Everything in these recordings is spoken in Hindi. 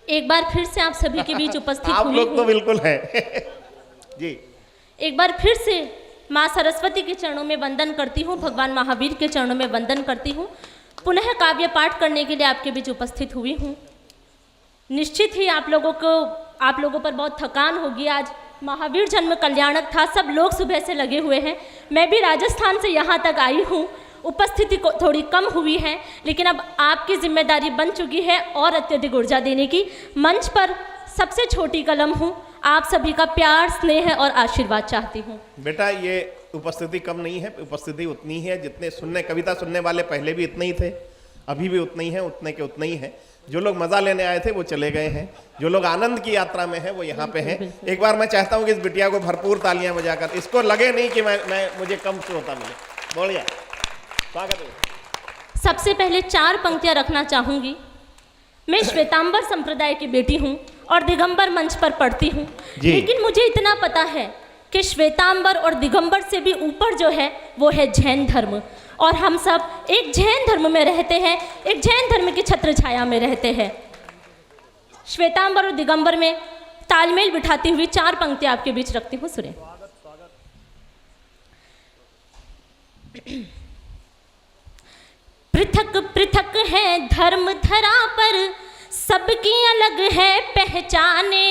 एक बार फिर से आप सभी के बीच उपस्थित आप हुई लोग तो हूँ। बिल्कुल हैं। जी एक बार फिर से माँ सरस्वती के चरणों में वंदन करती हूँ, भगवान महावीर के चरणों में वंदन करती हूँ। पुनः काव्य पाठ करने के लिए आपके बीच उपस्थित हुई हूँ। निश्चित ही आप लोगों पर बहुत थकान होगी। आज महावीर जन्म कल्याणक था, सब लोग सुबह से लगे हुए हैं। मैं भी राजस्थान से यहाँ तक आई हूँ, उपस्थिति को थोड़ी कम हुई है, लेकिन अब आपकी जिम्मेदारी बन चुकी है और अत्यधिक ऊर्जा देने की। मंच पर सबसे छोटी कलम हूँ, आप सभी का प्यार, स्नेह और आशीर्वाद चाहती हूँ। बेटा, ये उपस्थिति कम नहीं है, उपस्थिति उतनी ही है जितने कविता सुनने वाले पहले भी इतने ही थे, अभी भी उतने ही हैं, उतने के उतने ही हैं। जो लोग मजा लेने आए थे वो चले गए हैं, जो लोग आनंद की यात्रा में हैं वो यहाँ पे हैं। एक बार मैं चाहता हूँ कि इस बिटिया को भरपूर तालियां बजाकर, इसको लगे नहीं कि मुझे कम श्रोता मिले। बढ़िया, स्वागत है। सबसे पहले 4 पंक्तियां रखना चाहूंगी। मैं श्वेतांबर संप्रदाय की बेटी हूँ और दिगंबर मंच पर पढ़ती हूँ, लेकिन मुझे इतना पता है कि श्वेतांबर और दिगंबर से भी ऊपर जो है वो है जैन धर्म, और हम सब एक जैन धर्म में रहते हैं, एक जैन धर्म की छत्र छाया में रहते हैं। श्वेतांबर और दिगंबर में तालमेल बिठाती हुई 4 पंक्तियां आपके बीच रखती हूँ, सुने। पृथक पृथक है धर्म धरा पर, सबकी अलग है पहचाने।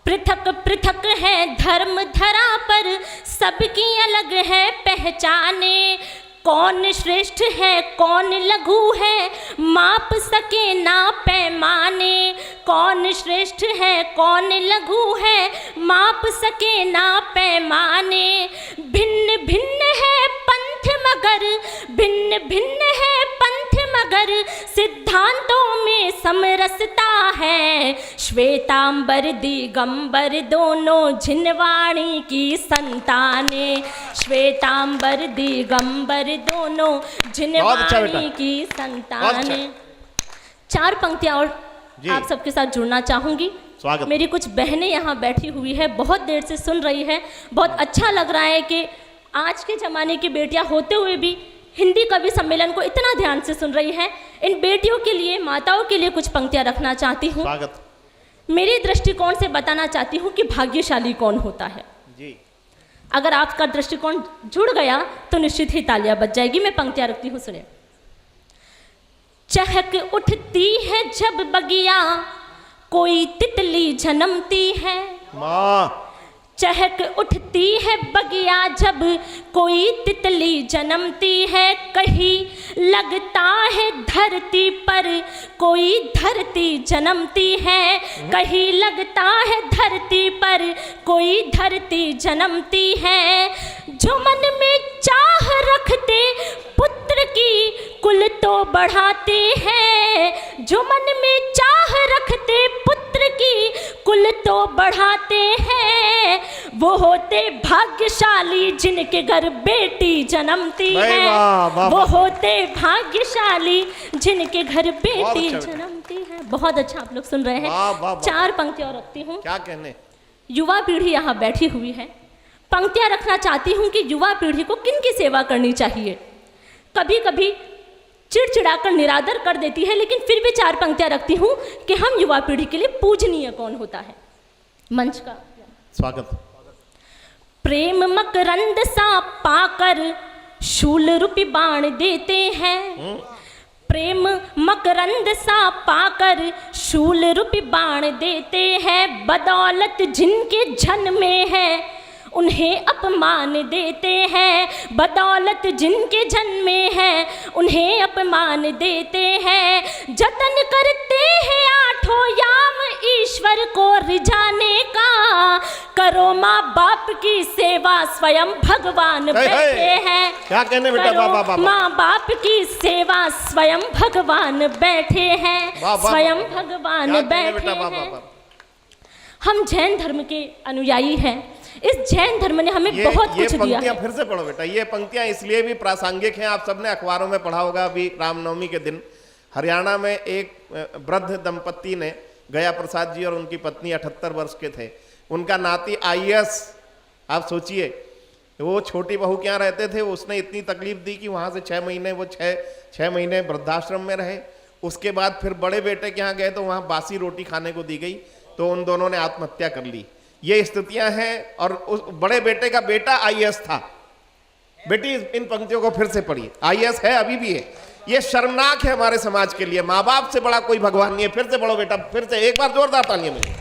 पृथक पृथक है धर्म धरा पर, सबकी अलग है पहचाने। कौन श्रेष्ठ है कौन लघु है, माप सके ना पैमाने। कौन श्रेष्ठ है कौन लघु है, माप सके ना पैमाने। भिन्न भिन्न है पंथ मगर, भिन्न भिन्न है पंथ मगर, सिद्धांतों में समरसता है। श्वेतांबर दिगंबर दोनों जिनवाणी की संताने। श्वेतांबर दिगंबर दोनों जिनवाणी की संताने। 4 पंक्तियां और आप सबके साथ जुड़ना चाहूंगी। मेरी कुछ बहनें यहाँ बैठी हुई है, बहुत देर से सुन रही है। बहुत अच्छा लग रहा है कि आज के ज़माने की बेटियां होते हुए भी हिंदी कवि सम्मेलन को इतना ध्यान से सुन रही हैं। इन बेटियों के लिए, माताओं के लिए कुछ पंक्तियां रखना चाहती हूँ। मेरे दृष्टिकोण से बताना चाहती हूँ कि भाग्यशाली कौन होता है जी। अगर आपका दृष्टिकोण जुड़ गया तो निश्चित ही तालियां बज जाएगी। मैं पंक्तियां रखती हूँ, सुने। चहक उठती है जब बगिया, कोई तितली जन्मती है। चहक उठती है बगिया जब कोई तितली जन्मती है। कहीं लगता है धरती पर कोई धरती जन्मती है। कहीं लगता है धरती पर कोई धरती जन्मती है। जो मन में चाह रखते पुत्र की कुल तो बढ़ाते हैं। जो मन में चाह रखते पुत्र की कुल तो बढ़ाते हैं। वो होते भाग्यशाली जिनके घर बेटी जन्मती है। वो होते भाग्यशाली जिनके घर बेटी जन्मती है। बहुत अच्छा, आप लोग सुन रहे हैं। 4 पंक्तियां और रखती हूँ। क्या कहने, युवा पीढ़ी यहाँ बैठी हुई है। पंक्तियां रखना चाहती हूँ कि युवा पीढ़ी को किन की सेवा करनी चाहिए। कभी कभी चिड़चिड़ाकर निरादर कर देती है, लेकिन फिर भी 4 पंक्तियां रखती हूँ कि हम युवा पीढ़ी के लिए पूजनीय कौन होता है। मंच का स्वागत। प्रेम मकरंद सा पाकर शूल रूपी बाण देते हैं। प्रेम मकरंद सा पाकर शूल रूपी बाण देते हैं। बदौलत जिनके जन में है उन्हें अपमान देते हैं। बदौलत जिनके जन में है उन्हें अपमान देते हैं। जतन करते हैं आठों याम ईश्वर को रिझाने का। करो माँ बाप की सेवा, स्वयं भगवान बैठे हैं। क्या कहने बेटा, बाबा माँ बाप की सेवा, स्वयं भगवान बैठे हैं। स्वयं भगवान बैठे हैं। हम जैन धर्म के अनुयायी हैं। इस जैन धर्म ने हमें बहुत कुछ दिया है। फिर से पढ़ो बेटा, ये पंक्तियां इसलिए भी प्रासंगिक हैं। आप सबने अखबारों में पढ़ा होगा। अभी रामनवमी के दिन हरियाणा में एक वृद्ध दंपत्ति ने, गया प्रसाद जी और उनकी पत्नी 78 वर्ष के थे, उनका नाती IAS, आप सोचिए, वो छोटी बहू क्या रहते थे, उसने इतनी तकलीफ दी कि वहाँ से 6 महीने वो 6 महीने वृद्धाश्रम में रहे। उसके बाद फिर बड़े बेटे के यहाँ गए तो वहाँ बासी रोटी खाने को दी गई, तो उन दोनों ने आत्महत्या कर ली। ये स्थितियां हैं। और उस बड़े बेटे का बेटा आईएएस था। बेटी इन पंक्तियों को फिर से पढ़िए, आईएएस है, अभी भी है। ये शर्मनाक है हमारे समाज के लिए। माँ बाप से बड़ा कोई भगवान नहीं है। फिर से पढ़ो बेटा, फिर से एक बार जोरदार तालियां मिली।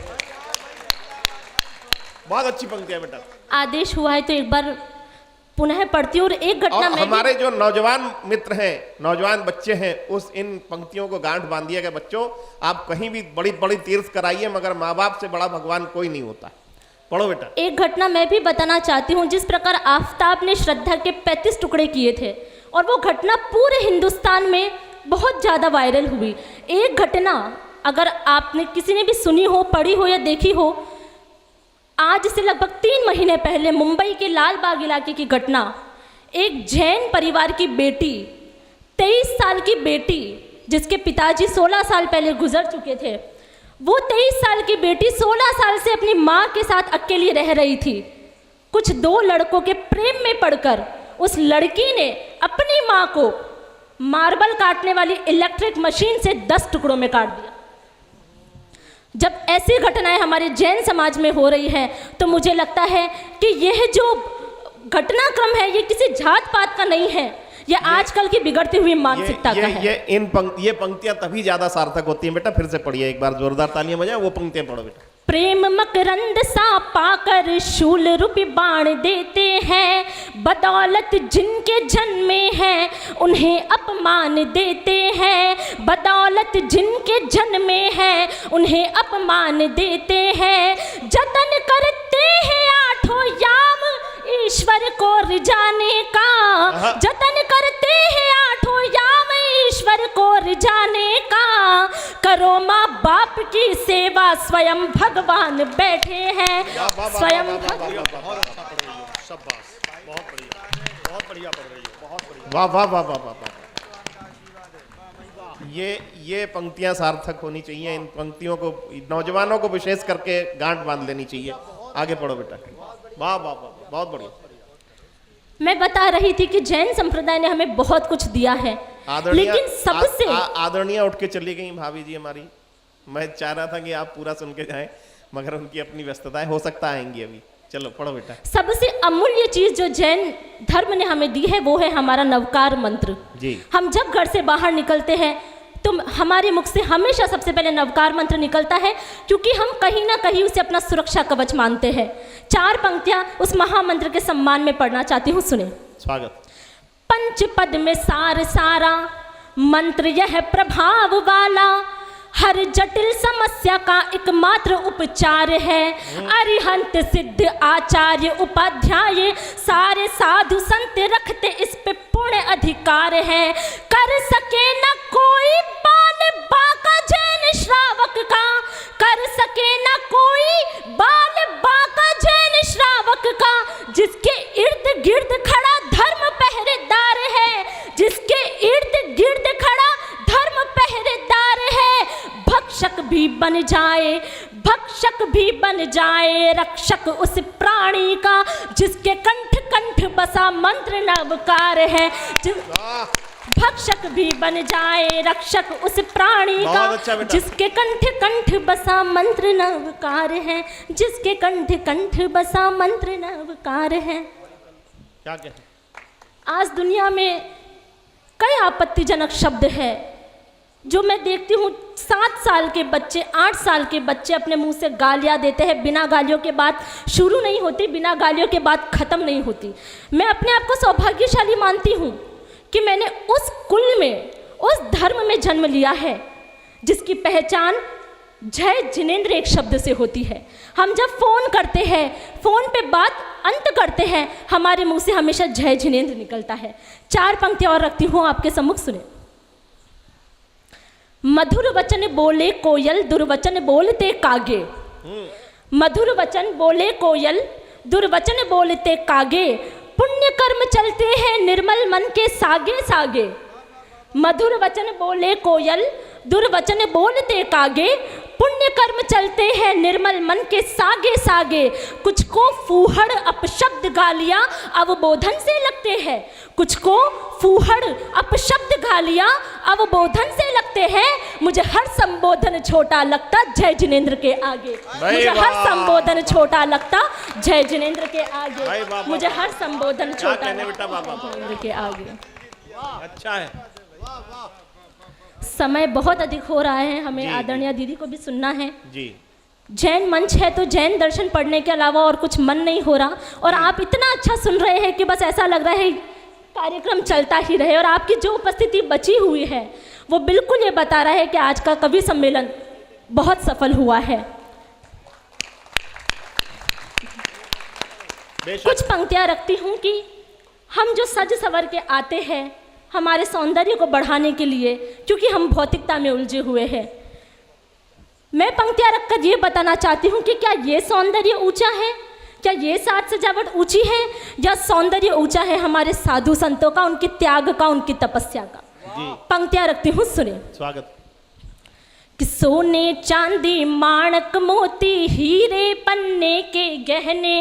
बहुत अच्छी पंक्ति है बेटा। आदेश हुआ है तो एक बार पुनः पढ़ती हूँ। और एक घटना में हमारे जो नौजवान मित्र हैं, नौजवान बच्चे हैं, उस इन पंक्तियों को गांठ बांधिएगा बच्चों। आप कहीं भी बड़ी बड़ी तीर्थ कराइए, मगर माँ बाप से बड़ा भगवान कोई नहीं होता। पढ़ो बेटा। एक घटना मैं भी बताना चाहती हूँ। जिस प्रकार आफताब ने श्रद्धा के 35 टुकड़े किए थे और वो घटना पूरे हिंदुस्तान में बहुत ज़्यादा वायरल हुई। एक घटना अगर आपने किसी ने भी सुनी हो, पढ़ी हो या देखी हो, आज से लगभग 3 महीने पहले मुंबई के लाल बाग इलाके की घटना। एक जैन परिवार की बेटी, 23 साल की बेटी, जिसके पिताजी 16 साल पहले गुजर चुके थे, वो 23 साल की बेटी 16 साल से अपनी माँ के साथ अकेली रह रही थी। कुछ 2 लड़कों के प्रेम में पड़कर उस लड़की ने अपनी माँ को मार्बल काटने वाली इलेक्ट्रिक मशीन से 10 टुकड़ों में काट दिया। जब ऐसी घटनाएं हमारे जैन समाज में हो रही हैं तो मुझे लगता है कि यह जो घटनाक्रम है ये किसी जात पात का नहीं है, ये आजकल की बिगड़ती हुई मानसिकता का है। ये पंक्तियां तभी ज्यादा सार्थक होती हैं बेटा। फिर से पढ़िए एक बार, जोरदार तालियां बजाएं। वो पंक्तियां पढ़ो बेटा। प्रेम मकरंद सा पाकर शूल रूपी बाण देते हैं, बदौलत जिनके जन्मे हैं उन्हें अपमान देते हैं। बदौलत जिनके जन्मे हैं उन्हें अपमान देते हैं। जतन करते हैं आठों याम ईश्वर को रिझाने का। जतन करते हैं आठों याम ईश्वर को रिझाने का। करो माँ बाप की सेवा, स्वयं भगवान बैठे हैं। स्वयं वाह वाह वाह वाह वाह। ये पंक्तियां सार्थक होनी चाहिए। इन पंक्तियों को नौजवानों को विशेष करके गांठ बांध लेनी चाहिए। आगे पढ़ो बेटा। वाह वाह वाह, बहुत बढ़िया। मैं बता रही थी कि जैन संप्रदाय ने हमें बहुत कुछ दिया है, लेकिन सबसे आदरणीय उठ के चली गई भाभी जी हमारी। मैं चाह रहा था कि आप पूरा सुन के जाएं, मगर उनकी अपनी व्यस्तताएं, हो सकता आएंगी अभी। चलो पढ़ो बेटा। सबसे अमूल्य चीज जो जैन धर्म ने हमें दी है वो है हमारा नवकार मंत्र जी। हम जब घर से बाहर निकलते हैं तो हमारे मुख से हमेशा सबसे पहले नवकार मंत्र निकलता है, क्योंकि हम कहीं ना कहीं उसे अपना सुरक्षा कवच मानते हैं। 4 पंक्तियां उस महामंत्र के सम्मान में पढ़ना चाहती हूँ, सुने। स्वागत। पंचपद में सार सारा मंत्र यह प्रभाव वाला, हर जटिल समस्या का एकमात्र उपचार है। अरिहंत सिद्ध आचार्य उपाध्याय सारे साधु संत रखते इस पे पूर्ण अधिकार है। कर सके न कोई बाल बाका जैन श्रावक का, कर सके न कोई बाल बाका जैन श्रावक का, जिसके इर्द गिर्द खड़ा धर्म पहरेदार है। जिसके इर्द गिर्द खड़ा धर्म पहरेदार है। भक्षक भी बन जाए, भक्षक भी बन जाए रक्षक उस प्राणी का, जिसके कंठ कंठ बसा मंत्र नवकार है। भक्षक भी बन जाए रक्षक उस प्राणी का, जिसके कंठ कंठ बसा मंत्र नवकार है। जिसके कंठ कंठ बसा मंत्र नवकार है। क्या कहते? आज दुनिया में कई आपत्तिजनक शब्द है जो मैं देखती हूँ। 7 साल के बच्चे, 8 साल के बच्चे अपने मुंह से गालियाँ देते हैं। बिना गालियों के बात शुरू नहीं होती, बिना गालियों के बात खत्म नहीं होती। मैं अपने आप को सौभाग्यशाली मानती हूँ कि मैंने उस कुल में, उस धर्म में जन्म लिया है जिसकी पहचान जय जिनेंद्र एक शब्द से होती है। हम जब फोन करते हैं, फोन पे बात अंत करते हैं, हमारे मुंह से हमेशा जय जिनेंद्र निकलता है। 4 पंक्तियां और रखती हूँ आपके सम्मुख, सुने। मधुर वचन बोले कोयल, दुर्वचन बोलते कागे। मधुर वचन बोले कोयल, दुर्वचन बोलते कागे। पुण्य कर्म चलते हैं निर्मल मन के सागे सागे। मधुर वचन बोले कोयल, दुर्वचन बोलते कागे। पुण्य कर्म चलते हैं निर्मल मन के सागे सागे, कुछ को फूहड़ अपशब्द गालियां अवबोधन से लगते हैं, कुछ को फूहड़ अपशब्द गालियां अवबोधन से लगते हैं। मुझे हर संबोधन छोटा लगता जय जिनेंद्र के आगे, मुझे हर संबोधन छोटा लगता जय जिनेंद्र के आगे, मुझे हर संबोधन छोटा लगता जिनेंद्र के आगे। अच्छा है। समय बहुत अधिक हो रहा है, हमें आदरणीय दीदी को भी सुनना है जी। जैन मंच है तो जैन दर्शन पढ़ने के अलावा और कुछ मन नहीं हो रहा, और आप इतना अच्छा सुन रहे हैं कि बस ऐसा लग रहा है कार्यक्रम चलता ही रहे। और आपकी जो उपस्थिति बची हुई है वो बिल्कुल ये बता रहा है कि आज का कवि सम्मेलन बहुत सफल हुआ है। कुछ पंक्तियां रखती हूँ कि हम जो सज सवर के आते हैं हमारे सौंदर्य को बढ़ाने के लिए, क्योंकि हम भौतिकता में उलझे हुए हैं। मैं पंक्तियां रखकर ये बताना चाहती हूँ कि क्या ये सौंदर्य ऊंचा है, क्या ये साज सजावट ऊंची है, या सौंदर्य ऊंचा है हमारे साधु संतों का, उनके त्याग का, उनकी तपस्या का। पंक्तियां रखती हूँ, सुने। स्वागत। कि सोने चांदी माणक मोती हीरे पन्ने के गहने,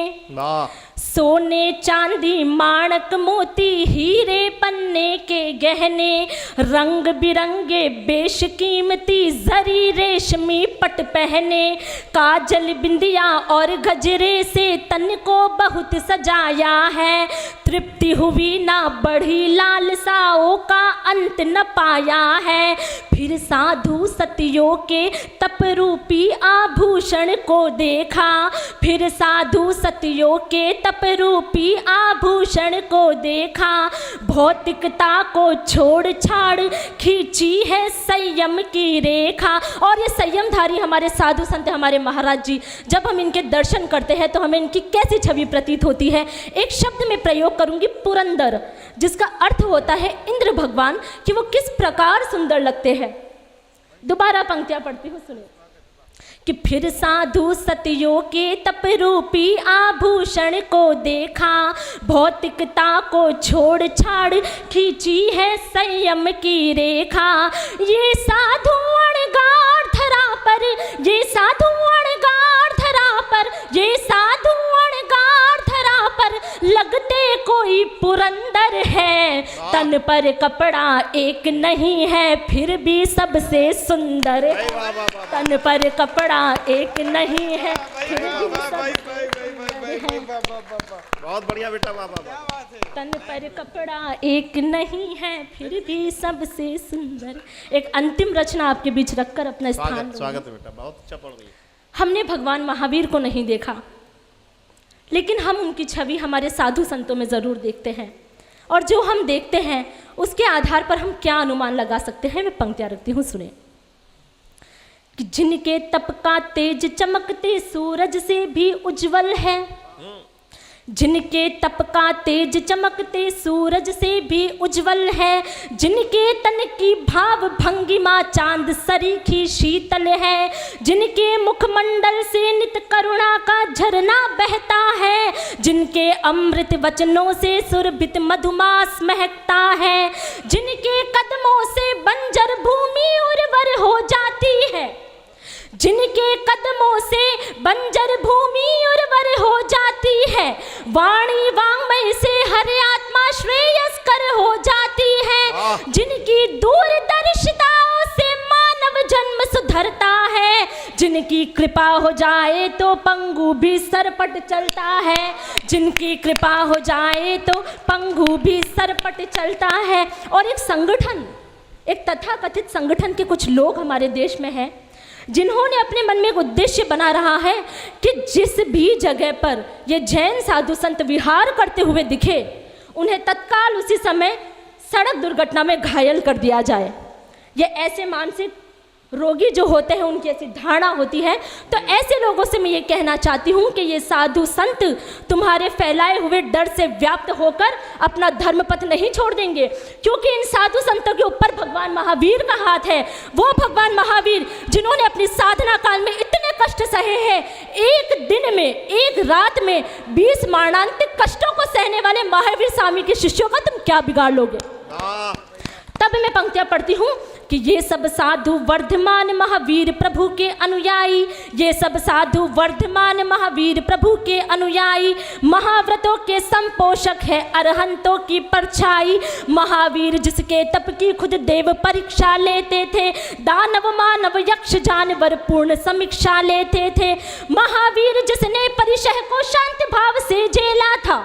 सोने चांदी माणक मोती हीरे पन्ने के गहने, रंग बिरंगे बेशकीमती जरी रेशमी पट पहने, काजल बिंदिया और गजरे से तन को बहुत सजाया है, तृप्ति हुई ना बढ़ी लालसाओं का अंत न पाया है, फिर साधु सतियों के तप रूपी आभूषण को देखा, फिर साधु सतियों के तप रूपी आभूषण को देखा, भौतिकता को छोड़ छाड़ खींची है संयम की रेखा। और ये संयमधारी हमारे साधु संत, हमारे महाराज जी, जब हम इनके दर्शन करते हैं तो हमें इनकी कैसी छवि प्रतीत होती है। एक शब्द में प्रयोग करूंगी, पुरंदर, जिसका अर्थ होता है इंद्र भगवान, कि वो किस प्रकार सुंदर लगते हैं। दोबारा पंक्तियां पढ़ती हूँ, सुनिए। कि फिर साधु सतियों के तप रूपी आभूषण को देखा, भौतिकता को छोड़ छाड़ खींची है संयम की रेखा, ये साधु अणगार धरा पर, ये साधु अणगार धरा पर, ये साधु अणगार धरा पर लगते कोई पुरंदर है, तन पर कपड़ा एक नहीं है फिर भी सबसे सुंदर है, तन पर कपड़ा एक नहीं है फिर भी बहुत बढ़िया बेटा, तन पर कपड़ा एक नहीं है फिर भी सबसे सुंदर। एक अंतिम रचना आपके बीच रखकर अपना स्थान। स्वागत है बेटा, बहुत अच्छा पढ़ रही है। हमने भगवान महावीर को नहीं देखा, लेकिन हम उनकी छवि हमारे साधु संतों में ज़रूर देखते हैं, और जो हम देखते हैं उसके आधार पर हम क्या अनुमान लगा सकते हैं। मैं पंक्तियां रखती हूँ, सुने। कि जिनके तप का तेज चमकते सूरज से भी उज्जवल है, जिनके तप का तेज चमकते सूरज से भी उज्जवल है, जिनके तन की भाव भंगिमा चांद सरीखी शीतल है, जिनके मुखमंडल से नित करुणा का झरना बहता है, जिनके अमृत वचनों से सुरभित मधुमास महकता है, जिनके कदमों से बंजर भूमि उर्वर हो जाती है, जिनके कदमों से बंजर भूमि उर्वर हो जाती है, वाणी वांग्मय से हर आत्मा श्रेयस्कर हो जाती है, जिनकी दूरदर्शिताओं से मानव जन्म सुधरता है, जिनकी कृपा हो जाए तो पंगु भी सरपट चलता है, जिनकी कृपा हो जाए तो पंगु भी सरपट चलता है। और एक संगठन, एक तथाकथित संगठन के कुछ लोग हमारे देश में हैं, जिन्होंने अपने मन में एक उद्देश्य बना रहा है कि जिस भी जगह पर ये जैन साधु संत विहार करते हुए दिखे, उन्हें तत्काल उसी समय सड़क दुर्घटना में घायल कर दिया जाए। ये ऐसे मानसिक रोगी जो होते हैं उनकी ऐसी धारणा होती है। तो ऐसे लोगों से मैं ये कहना चाहती हूँ कि ये साधु संत तुम्हारे फैलाए हुए डर से व्याप्त होकर अपना धर्मपथ नहीं छोड़ देंगे, क्योंकि इन साधु संतों के ऊपर भगवान महावीर का हाथ है। वो भगवान महावीर जिन्होंने अपनी साधना काल में इतने कष्ट सहे हैं, एक दिन में, एक रात में 20 मरणांतिक कष्टों को सहने वाले महावीर स्वामी के शिष्यों का तुम क्या बिगाड़ लोगे। तब मैं पंक्तियां पढ़ती हूँ कि ये सब साधु वर्धमान महावीर प्रभु के अनुयायी, ये सब साधु वर्धमान महावीर प्रभु के अनुयायी, महाव्रतों के संपोषक है अरहंतों की परछाई। महावीर जिसके तप की खुद देव परीक्षा लेते थे, दानव मानव यक्ष जानवर पूर्ण समीक्षा लेते थे। महावीर जिसने परिशह को शांति भाव से झेला था,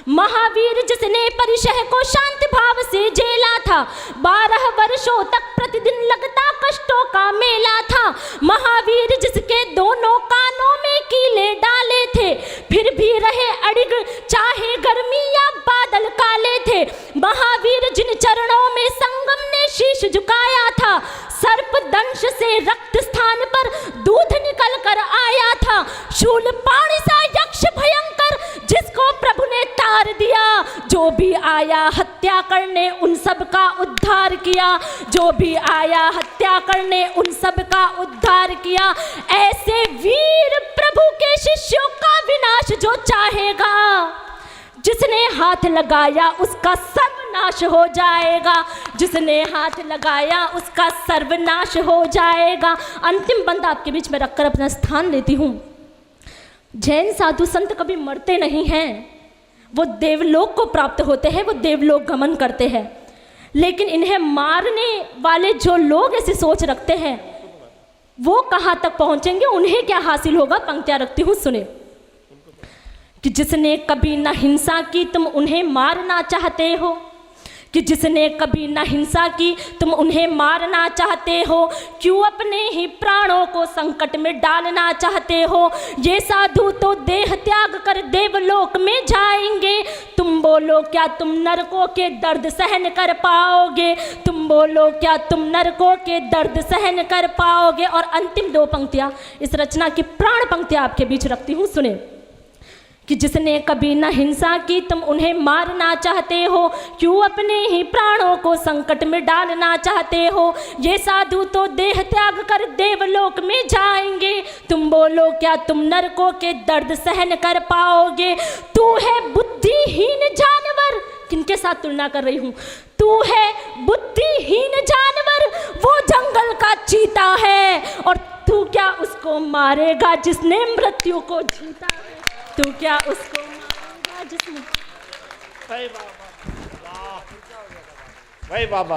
महावीर जिसने परिशह को शांति भाव से झेला था। 12 वर्षों तक प्रतिदिन लगता कष्टों का मेला था। महावीर जिसके दोनों कानों में कीले डाले थे, फिर भी रहे अड़िग चाहे गर्मी या बादल काले थे। महावीर जिन चरणों में संगम ने शीश झुकाया था, सर्प दंश से रक्त स्थान पर दूध निकल कर आया था। शूल पाणी सा यक्ष भयंकर जिसको प्रभु ने तार दिया, जो भी आया हत्या करने उन सब का उद्धार किया, जो भी आया हत्या करने उन सब का उद्धार किया। ऐसे वीर प्रभु के शिष्यों का विनाश जो चाहेगा, जिसने हाथ लगाया उसका सर्वनाश हो जाएगा, जिसने हाथ लगाया उसका सर्वनाश हो जाएगा। अंतिम बंद आपके बीच में रखकर अपना स्थान लेती हूँ। जैन साधु संत कभी मरते नहीं हैं, वो देवलोक को प्राप्त होते हैं, वो देवलोक गमन करते हैं। लेकिन इन्हें मारने वाले जो लोग ऐसी सोच रखते हैं, वो कहाँ तक पहुँचेंगे, उन्हें क्या हासिल होगा। पंक्तियाँ रखती हूँ, सुने कि जिसने कभी न हिंसा की तुम उन्हें मारना चाहते हो, कि जिसने कभी न हिंसा की तुम उन्हें मारना चाहते हो, क्यों अपने ही प्राणों को संकट में डालना चाहते हो। ये साधु तो देह त्याग कर देवलोक में जाएंगे, तुम बोलो क्या तुम नरकों के दर्द सहन कर पाओगे, तुम बोलो क्या तुम नरकों के दर्द सहन कर पाओगे। और अंतिम 2 पंक्तियाँ इस रचना की प्राण पंक्तियाँ आपके बीच रखती हूँ, सुने कि जिसने कभी न हिंसा की तुम उन्हें मारना चाहते हो, क्यों अपने ही प्राणों को संकट में डालना चाहते हो। ये साधु तो देह त्याग कर देवलोक में जाएंगे, तुम बोलो क्या तुम नरकों के दर्द सहन कर पाओगे। तू है बुद्धिहीन जानवर, किनके साथ तुलना कर रही हूँ, तू है बुद्धिहीन जानवर, वो जंगल का चीता है, और तू क्या उसको मारेगा जिसने मृत्यु को जीता है, तू क्या उसको मारेगा जिसने। भाई बाबा